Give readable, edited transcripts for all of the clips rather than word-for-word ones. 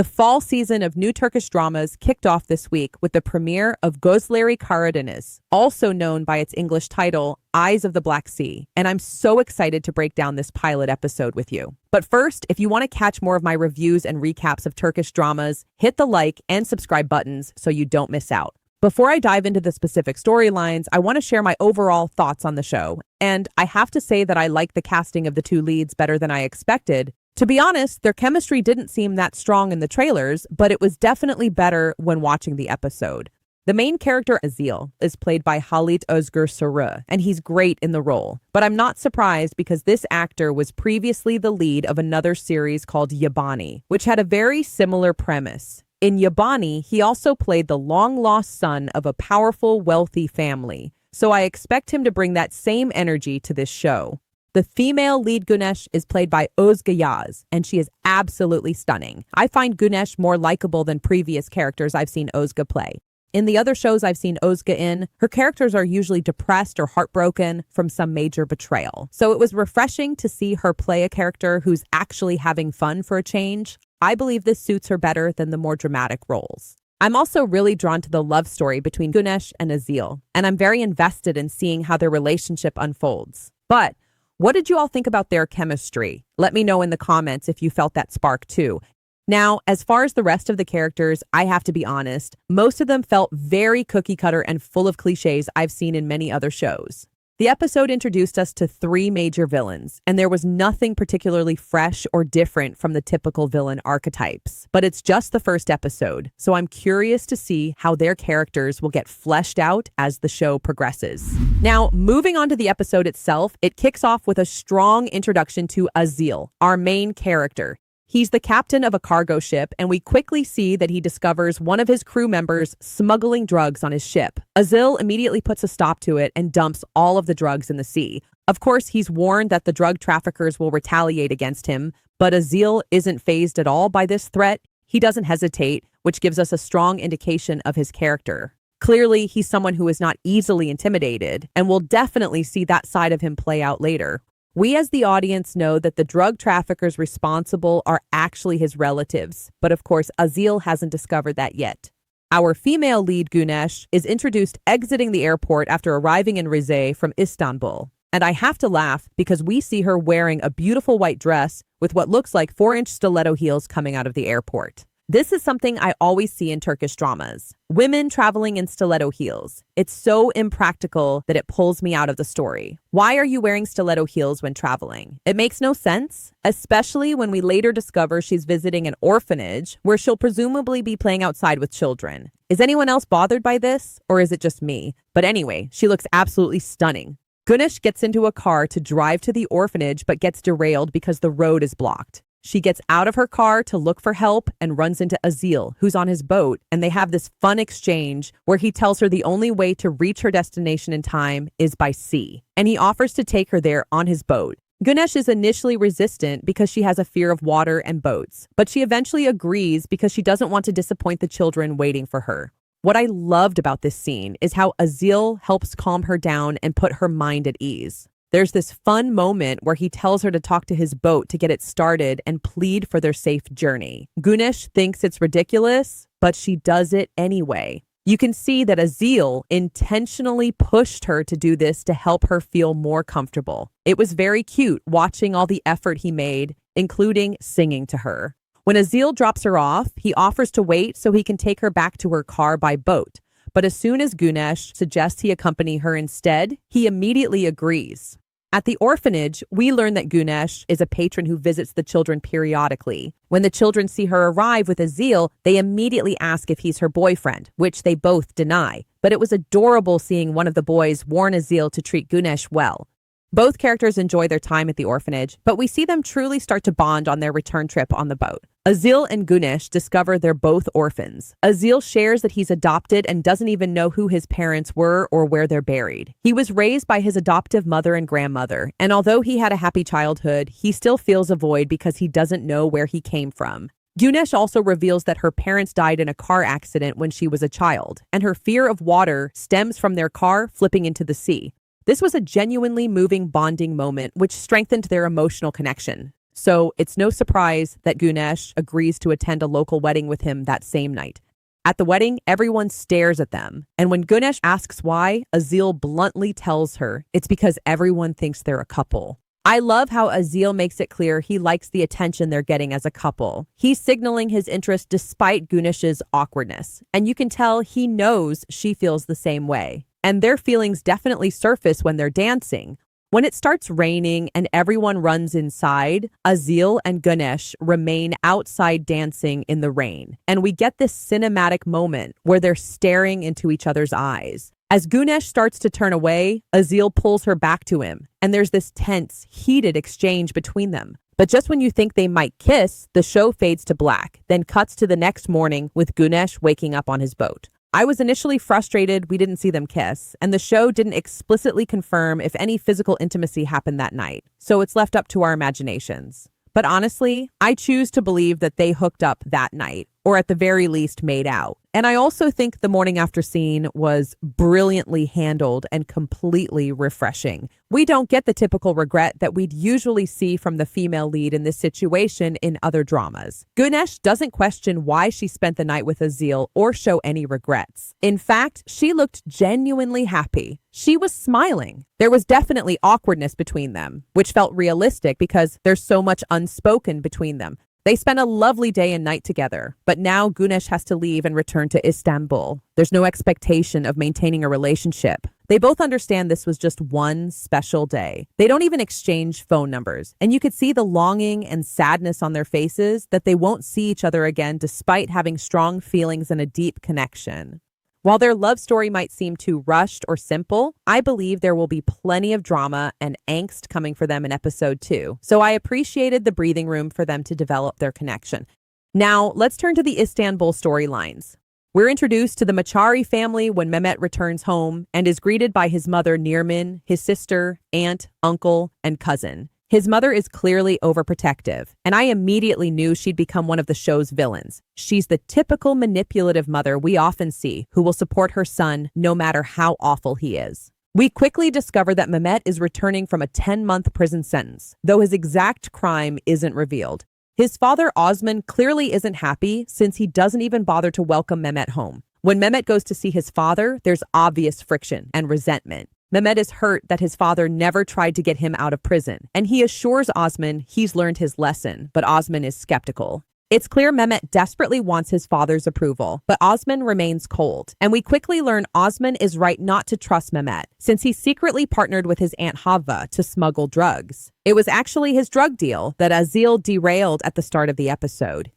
The fall season of new Turkish dramas kicked off this week with the premiere of Gözleri KaraDeniz, also known by its English title, Eyes of the Black Sea, and I'm so excited to break down this pilot episode with you. But first, if you want to catch more of my reviews and recaps of Turkish dramas, hit the like and subscribe buttons so you don't miss out. Before I dive into the specific storylines, I want to share my overall thoughts on the show, and I have to say that I like the casting of the two leads better than I expected. To be honest, their chemistry didn't seem that strong in the trailers, but it was definitely better when watching the episode. The main character, Özge, is played by Halit Özgür Sarı, and he's great in the role. But I'm not surprised because this actor was previously the lead of another series called Yabani, which had a very similar premise. In Yabani, he also played the long-lost son of a powerful, wealthy family, so I expect him to bring that same energy to this show. The female lead Güneş is played by Özge Yağız, and she is absolutely stunning. I find Güneş more likable than previous characters I've seen Özge play. In the other shows I've seen Özge in, her characters are usually depressed or heartbroken from some major betrayal. So it was refreshing to see her play a character who's actually having fun for a change. I believe this suits her better than the more dramatic roles. I'm also really drawn to the love story between Güneş and Özge, and I'm very invested in seeing how their relationship unfolds. But what did you all think about their chemistry? Let me know in the comments if you felt that spark too. Now, as far as the rest of the characters, I have to be honest, most of them felt very cookie cutter and full of cliches I've seen in many other shows. The episode introduced us to three major villains, and there was nothing particularly fresh or different from the typical villain archetypes. But it's just the first episode, so I'm curious to see how their characters will get fleshed out as the show progresses. Now, moving on to the episode itself, it kicks off with a strong introduction to Özge, our main character. He's the captain of a cargo ship, and we quickly see that he discovers one of his crew members smuggling drugs on his ship. Özge immediately puts a stop to it and dumps all of the drugs in the sea. Of course, he's warned that the drug traffickers will retaliate against him, but Özge isn't fazed at all by this threat. He doesn't hesitate, which gives us a strong indication of his character. Clearly, he's someone who is not easily intimidated, and we'll definitely see that side of him play out later. We as the audience know that the drug traffickers responsible are actually his relatives, but of course Özge hasn't discovered that yet. Our female lead Güneş is introduced exiting the airport after arriving in Rize from Istanbul. And I have to laugh because we see her wearing a beautiful white dress with what looks like 4-inch stiletto heels coming out of the airport. This is something I always see in Turkish dramas. Women traveling in stiletto heels. It's so impractical that it pulls me out of the story. Why are you wearing stiletto heels when traveling? It makes no sense, especially when we later discover she's visiting an orphanage where she'll presumably be playing outside with children. Is anyone else bothered by this, or is it just me? But anyway, she looks absolutely stunning. Güneş gets into a car to drive to the orphanage but gets derailed because the road is blocked. She gets out of her car to look for help and runs into Özge, who's on his boat, and they have this fun exchange where he tells her the only way to reach her destination in time is by sea, and he offers to take her there on his boat. Güneş is initially resistant because she has a fear of water and boats, but she eventually agrees because she doesn't want to disappoint the children waiting for her. What I loved about this scene is how Özge helps calm her down and put her mind at ease. There's this fun moment where he tells her to talk to his boat to get it started and plead for their safe journey. Güneş thinks it's ridiculous, but she does it anyway. You can see that Özge intentionally pushed her to do this to help her feel more comfortable. It was very cute watching all the effort he made, including singing to her. When Özge drops her off, he offers to wait so he can take her back to her car by boat. But as soon as Güneş suggests he accompany her instead, he immediately agrees. At the orphanage, we learn that Güneş is a patron who visits the children periodically. When the children see her arrive with Özge, they immediately ask if he's her boyfriend, which they both deny. But it was adorable seeing one of the boys warn Özge to treat Güneş well. Both characters enjoy their time at the orphanage, but we see them truly start to bond on their return trip on the boat. Özge and Güneş discover they're both orphans. Özge shares that he's adopted and doesn't even know who his parents were or where they're buried. He was raised by his adoptive mother and grandmother, and although he had a happy childhood, he still feels a void because he doesn't know where he came from. Güneş also reveals that her parents died in a car accident when she was a child, and her fear of water stems from their car flipping into the sea. This was a genuinely moving bonding moment which strengthened their emotional connection. So it's no surprise that Gunesh agrees to attend a local wedding with him that same night. At the wedding, everyone stares at them. And when Gunesh asks why, Azil bluntly tells her it's because everyone thinks they're a couple. I love how Azil makes it clear he likes the attention they're getting as a couple. He's signaling his interest despite Gunesh's awkwardness. And you can tell he knows she feels the same way. And their feelings definitely surface when they're dancing. When it starts raining and everyone runs inside, Azil and Gunesh remain outside dancing in the rain. And we get this cinematic moment where they're staring into each other's eyes. As Gunesh starts to turn away, Azil pulls her back to him. And there's this tense, heated exchange between them. But just when you think they might kiss, the show fades to black, then cuts to the next morning with Gunesh waking up on his boat. I was initially frustrated we didn't see them kiss, and the show didn't explicitly confirm if any physical intimacy happened that night, so it's left up to our imaginations. But honestly, I choose to believe that they hooked up that night, or at the very least made out. And I also think the morning after scene was brilliantly handled and completely refreshing. We don't get the typical regret that we'd usually see from the female lead in this situation in other dramas. Gunesh doesn't question why she spent the night with Azil or show any regrets. In fact, she looked genuinely happy. She was smiling. There was definitely awkwardness between them, which felt realistic because there's so much unspoken between them. They spent a lovely day and night together, but now Gunesh has to leave and return to Istanbul. There's no expectation of maintaining a relationship. They both understand this was just one special day. They don't even exchange phone numbers, and you could see the longing and sadness on their faces that they won't see each other again despite having strong feelings and a deep connection. While their love story might seem too rushed or simple, I believe there will be plenty of drama and angst coming for them in episode 2. So I appreciated the breathing room for them to develop their connection. Now, let's turn to the Istanbul storylines. We're introduced to the Machari family when Mehmet returns home and is greeted by his mother Nirmin, his sister, aunt, uncle, and cousin. His mother is clearly overprotective, and I immediately knew she'd become one of the show's villains. She's the typical manipulative mother we often see who will support her son no matter how awful he is. We quickly discover that Mehmet is returning from a 10-month prison sentence, though his exact crime isn't revealed. His father Osman clearly isn't happy since he doesn't even bother to welcome Mehmet home. When Mehmet goes to see his father, there's obvious friction and resentment. Mehmet is hurt that his father never tried to get him out of prison, and he assures Osman he's learned his lesson, but Osman is skeptical. It's clear Mehmet desperately wants his father's approval, but Osman remains cold, and we quickly learn Osman is right not to trust Mehmet, since he secretly partnered with his Aunt Havva to smuggle drugs. It was actually his drug deal that Azil derailed at the start of the episode.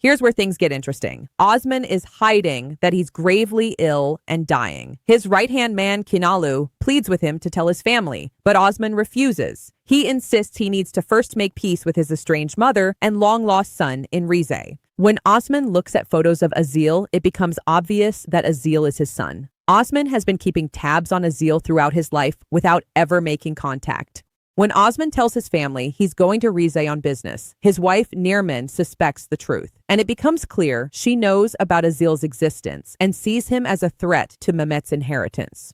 Here's where things get interesting. Osman is hiding that he's gravely ill and dying. His right-hand man, Kinalu, pleads with him to tell his family, but Osman refuses. He insists he needs to first make peace with his estranged mother and long-lost son in Rize. When Osman looks at photos of Azil, it becomes obvious that Azil is his son. Osman has been keeping tabs on Azil throughout his life without ever making contact. When Osman tells his family he's going to Rize on business, his wife Nirmin suspects the truth, and it becomes clear she knows about Azil's existence and sees him as a threat to Mehmet's inheritance.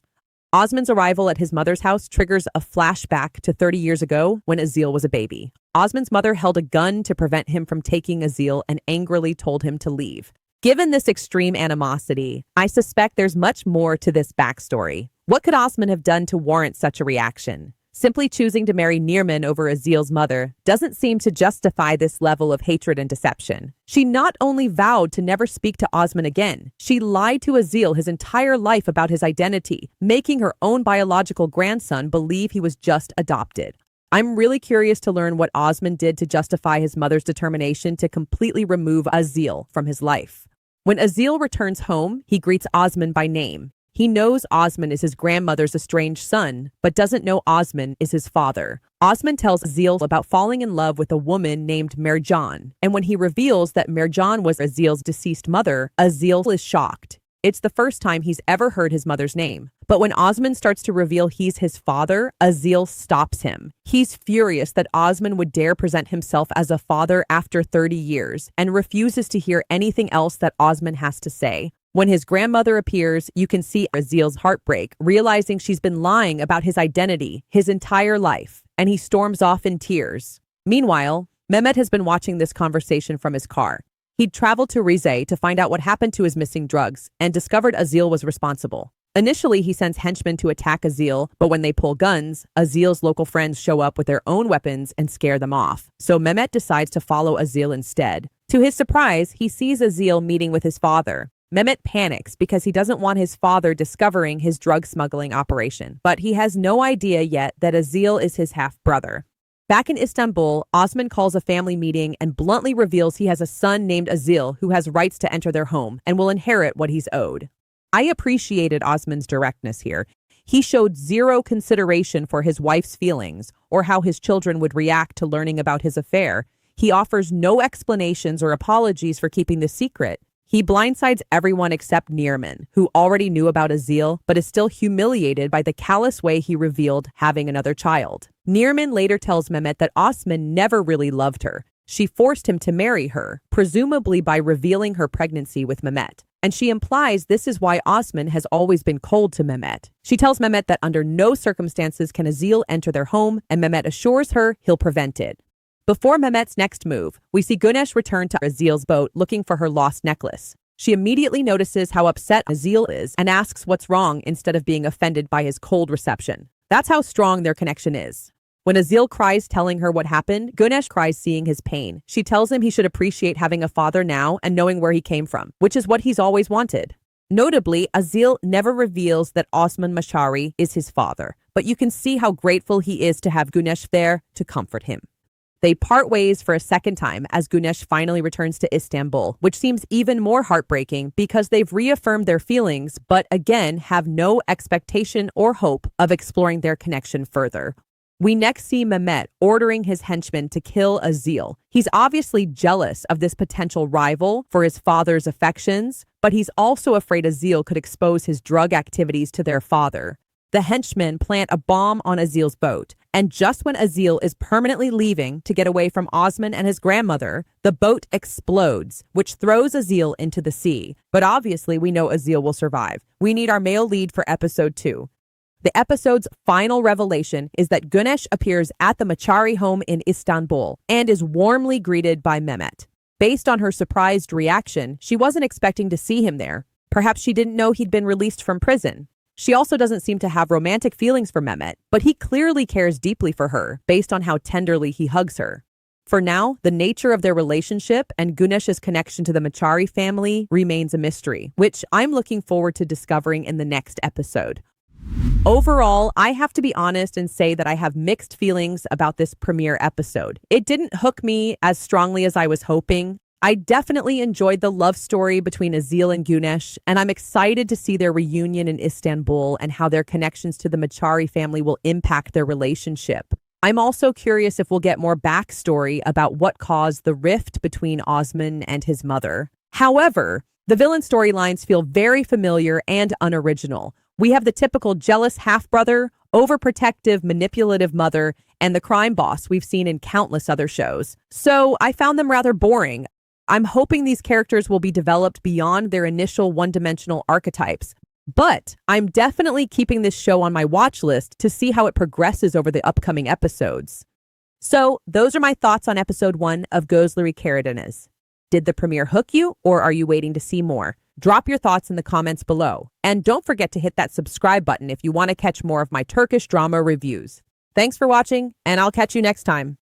Osman's arrival at his mother's house triggers a flashback to 30 years ago when Azil was a baby. Osman's mother held a gun to prevent him from taking Azil and angrily told him to leave. Given this extreme animosity, I suspect there's much more to this backstory. What could Osman have done to warrant such a reaction? Simply choosing to marry Nirmin over Azil's mother doesn't seem to justify this level of hatred and deception. She not only vowed to never speak to Osman again, she lied to Azil his entire life about his identity, making her own biological grandson believe he was just adopted. I'm really curious to learn what Osman did to justify his mother's determination to completely remove Azil from his life. When Azil returns home, he greets Osman by name. He knows Osman is his grandmother's estranged son, but doesn't know Osman is his father. Osman tells Azil about falling in love with a woman named Merjan, and when he reveals that Merjan was Azil's deceased mother, Azil is shocked. It's the first time he's ever heard his mother's name. But when Osman starts to reveal he's his father, Azil stops him. He's furious that Osman would dare present himself as a father after 30 years and refuses to hear anything else that Osman has to say. When his grandmother appears, you can see Azil's heartbreak, realizing she's been lying about his identity his entire life, and he storms off in tears. Meanwhile, Mehmet has been watching this conversation from his car. He'd traveled to Rize to find out what happened to his missing drugs and discovered Azil was responsible. Initially, he sends henchmen to attack Azil, but when they pull guns, Azil's local friends show up with their own weapons and scare them off. So Mehmet decides to follow Azil instead. To his surprise, he sees Azil meeting with his father. Mehmet panics because he doesn't want his father discovering his drug smuggling operation, but he has no idea yet that Azil is his half-brother. Back in Istanbul, Osman calls a family meeting and bluntly reveals he has a son named Azil who has rights to enter their home and will inherit what he's owed. I appreciated Osman's directness here. He showed zero consideration for his wife's feelings or how his children would react to learning about his affair. He offers no explanations or apologies for keeping the secret. He blindsides everyone except Nirman, who already knew about Azil but is still humiliated by the callous way he revealed having another child. Nirman later tells Mehmet that Osman never really loved her. She forced him to marry her, presumably by revealing her pregnancy with Mehmet. And she implies this is why Osman has always been cold to Mehmet. She tells Mehmet that under no circumstances can Azil enter their home, and Mehmet assures her he'll prevent it. Before Mehmet's next move, we see Güneş return to Azil's boat looking for her lost necklace. She immediately notices how upset Azil is and asks what's wrong instead of being offended by his cold reception. That's how strong their connection is. When Azil cries telling her what happened, Güneş cries seeing his pain. She tells him he should appreciate having a father now and knowing where he came from, which is what he's always wanted. Notably, Azil never reveals that Osman Mashari is his father, but you can see how grateful he is to have Güneş there to comfort him. They part ways for a second time as Güneş finally returns to Istanbul, which seems even more heartbreaking because they've reaffirmed their feelings, but again have no expectation or hope of exploring their connection further. We next see Mehmet ordering his henchmen to kill Azil. He's obviously jealous of this potential rival for his father's affections, but he's also afraid Azil could expose his drug activities to their father. The henchmen plant a bomb on Azil's boat, and just when Azil is permanently leaving to get away from Osman and his grandmother, the boat explodes, which throws Azil into the sea. But obviously we know Azil will survive. We need our male lead for episode 2. The episode's final revelation is that Güneş appears at the Machari home in Istanbul and is warmly greeted by Mehmet. Based on her surprised reaction, she wasn't expecting to see him there. Perhaps she didn't know he'd been released from prison. She also doesn't seem to have romantic feelings for Mehmet, but he clearly cares deeply for her based on how tenderly he hugs her. For now, the nature of their relationship and Güneş's connection to the Machari family remains a mystery, which I'm looking forward to discovering in the next episode. Overall, I have to be honest and say that I have mixed feelings about this premiere episode. It didn't hook me as strongly as I was hoping. I definitely enjoyed the love story between Azil and Güneş, and I'm excited to see their reunion in Istanbul and how their connections to the Machari family will impact their relationship. I'm also curious if we'll get more backstory about what caused the rift between Osman and his mother. However, the villain storylines feel very familiar and unoriginal. We have the typical jealous half-brother, overprotective, manipulative mother, and the crime boss we've seen in countless other shows. So I found them rather boring. I'm hoping these characters will be developed beyond their initial one-dimensional archetypes. But I'm definitely keeping this show on my watch list to see how it progresses over the upcoming episodes. So those are my thoughts on episode 1 of Gözleri KaraDeniz. Did the premiere hook you, or are you waiting to see more? Drop your thoughts in the comments below. And don't forget to hit that subscribe button if you want to catch more of my Turkish drama reviews. Thanks for watching, and I'll catch you next time.